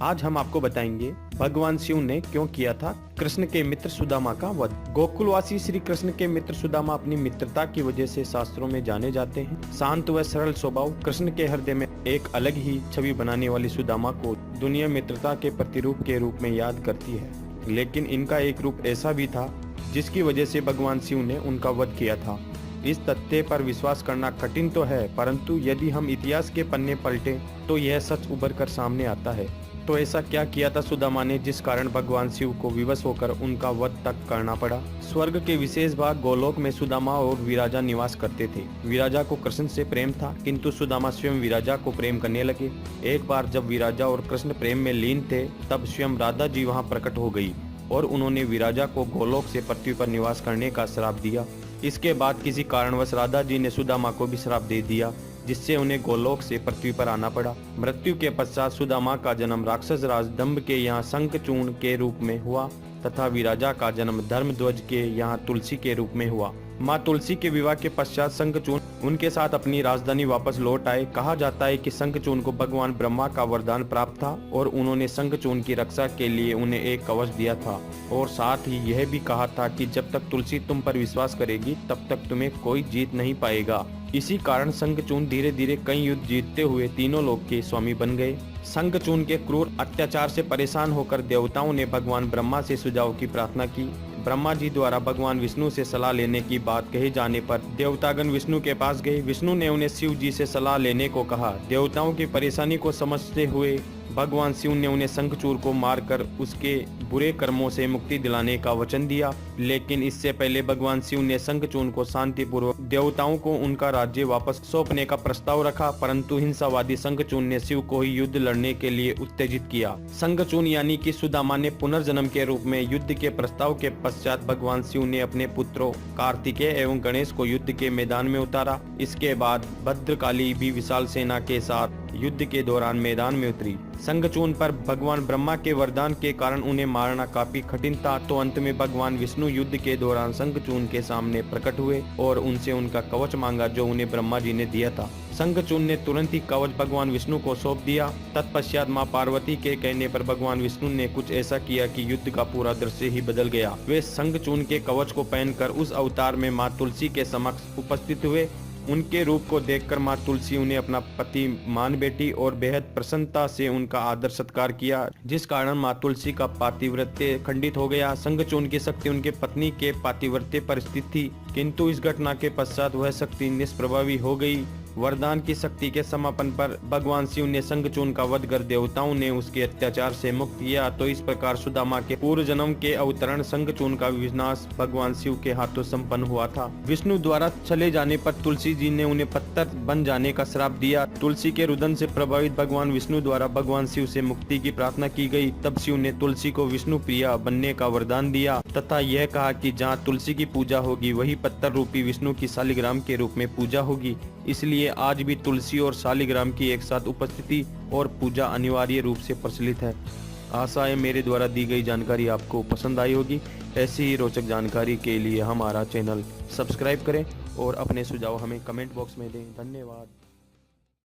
आज हम आपको बताएंगे भगवान शिव ने क्यों किया था कृष्ण के मित्र सुदामा का वध। गोकुलवासी श्री कृष्ण के मित्र सुदामा अपनी मित्रता की वजह से शास्त्रों में जाने जाते हैं। शांत व सरल स्वभाव कृष्ण के हृदय में एक अलग ही छवि बनाने वाली सुदामा को दुनिया मित्रता के प्रतिरूप के रूप में याद करती है, लेकिन इनका एक रूप ऐसा भी था जिसकी वजह से भगवान शिव ने उनका वध किया था। इस तथ्य पर विश्वास करना कठिन तो है, परंतु यदि हम इतिहास के पन्ने पलटें तो यह सच उभर कर सामने आता है। तो ऐसा क्या किया था सुदामा ने जिस कारण भगवान शिव को विवश होकर उनका वध तक करना पड़ा। स्वर्ग के विशेष भाग गोलोक में सुदामा और विराजा निवास करते थे। विराजा को कृष्ण से प्रेम था, किंतु सुदामा स्वयं विराजा को प्रेम करने लगे। एक बार जब विराजा और कृष्ण प्रेम में लीन थे, तब स्वयं राधा जी वहां प्रकट हो गई और उन्होंने विराजा को गोलोक से पृथ्वी पर निवास करने का श्राप दिया। इसके बाद किसी कारणवश राधा जी ने सुदामा को भी श्राप दे दिया, जिससे उन्हें गोलोक से पृथ्वी पर आना पड़ा। मृत्यु के पश्चात सुदामा का जन्म राक्षस राज दंभ के यहाँ शंखचूर्ण के रूप में हुआ तथा विराजा का जन्म धर्मध्वज के यहाँ तुलसी के रूप में हुआ। माँ तुलसी के विवाह के पश्चात शंखचूर्ण उनके साथ अपनी राजधानी वापस लौट आए। कहा जाता है कि शंखचूर्ण को भगवान ब्रह्मा का वरदान प्राप्त था और उन्होंने शंखचूर्ण की रक्षा के लिए उन्हें एक कवच दिया था और साथ ही यह भी कहा था कि जब तक तुलसी तुम पर विश्वास करेगी तब तक तुम्हें कोई जीत नहीं पाएगा। इसी कारण शंखचूर्ण धीरे धीरे कई युद्ध जीतते हुए तीनों लोक के स्वामी बन गए। शंखचूर्ण के क्रूर अत्याचार से परेशान होकर देवताओं ने भगवान ब्रह्मा से सुझाव की प्रार्थना की। ब्रह्मा जी द्वारा भगवान विष्णु से सलाह लेने की बात कहे जाने पर देवतागण विष्णु के पास गए। विष्णु ने उन्हें शिव जी से सलाह लेने को कहा। देवताओं की परेशानी को समझते हुए भगवान शिव ने उन्हें शंखचूर्ण को मारकर उसके बुरे कर्मों से मुक्ति दिलाने का वचन दिया, लेकिन इससे पहले भगवान शिव ने शंखचूर्ण को शांतिपूर्वक देवताओं को उनका राज्य वापस सौंपने का प्रस्ताव रखा, परंतु हिंसावादी शंखचूर्ण ने शिव को ही युद्ध लड़ने के लिए उत्तेजित किया। शंखचूर्ण यानी कि सुदामा ने पुनर्जन्म के रूप में युद्ध के प्रस्ताव के पश्चात भगवान शिव ने अपने पुत्रों कार्तिकेय एवं गणेश को युद्ध के मैदान में उतारा। इसके बाद भद्रकाली भी विशाल सेना के साथ युद्ध के दौरान मैदान में उतरी। शंखचूर्ण पर भगवान ब्रह्मा के वरदान के कारण उन्हें मारना काफी कठिन था, तो अंत में भगवान विष्णु युद्ध के दौरान शंखचूर्ण के सामने प्रकट हुए और उनसे उनका कवच मांगा जो उन्हें ब्रह्मा जी ने दिया था। शंखचूर्ण ने तुरंत ही कवच भगवान विष्णु को सौंप दिया। तत्पश्चात माँ पार्वती के कहने पर भगवान विष्णु ने कुछ ऐसा किया कि युद्ध का पूरा दृश्य ही बदल गया। वे शंखचूर्ण के कवच को पहनकर उस अवतार में माँ तुलसी के समक्ष उपस्थित हुए। उनके रूप को देखकर माँ तुलसी उन्हें अपना पति मान बैठी और बेहद प्रसन्नता से उनका आदर सत्कार किया, जिस कारण माँ तुलसी का पातिव्रत्य खंडित हो गया। शंखचूर्ण की शक्ति उनके पत्नी के पातिव्रत्य पर स्थित थी, किंतु इस घटना के पश्चात वह शक्ति निष्प्रभावी हो गई। वरदान की शक्ति के समापन पर भगवान शिव ने शंखचूर्ण का वध कर देवताओं ने उसके अत्याचार से मुक्त किया। तो इस प्रकार सुदामा के पूर्व जन्म के अवतरण शंखचूर्ण का विनाश भगवान शिव के हाथों संपन्न हुआ था। विष्णु द्वारा चले जाने पर तुलसी जी ने उन्हें पत्थर बन जाने का श्राप दिया। तुलसी के रुदन से प्रभावित भगवान विष्णु द्वारा भगवान शिव से मुक्ति की प्रार्थना की गई। तब शिव ने तुलसी को विष्णु प्रिया बनने का वरदान दिया तथा यह कहा कि जहाँ तुलसी की पूजा होगी वही पत्थर रूपी विष्णु की शालिग्राम के रूप में पूजा होगी। इसलिए आज भी तुलसी और शालिग्राम की एक साथ उपस्थिति और पूजा अनिवार्य रूप से प्रचलित है। आशा है मेरे द्वारा दी गई जानकारी आपको पसंद आई होगी। ऐसी ही रोचक जानकारी के लिए हमारा चैनल सब्सक्राइब करें और अपने सुझाव हमें कमेंट बॉक्स में दें। धन्यवाद।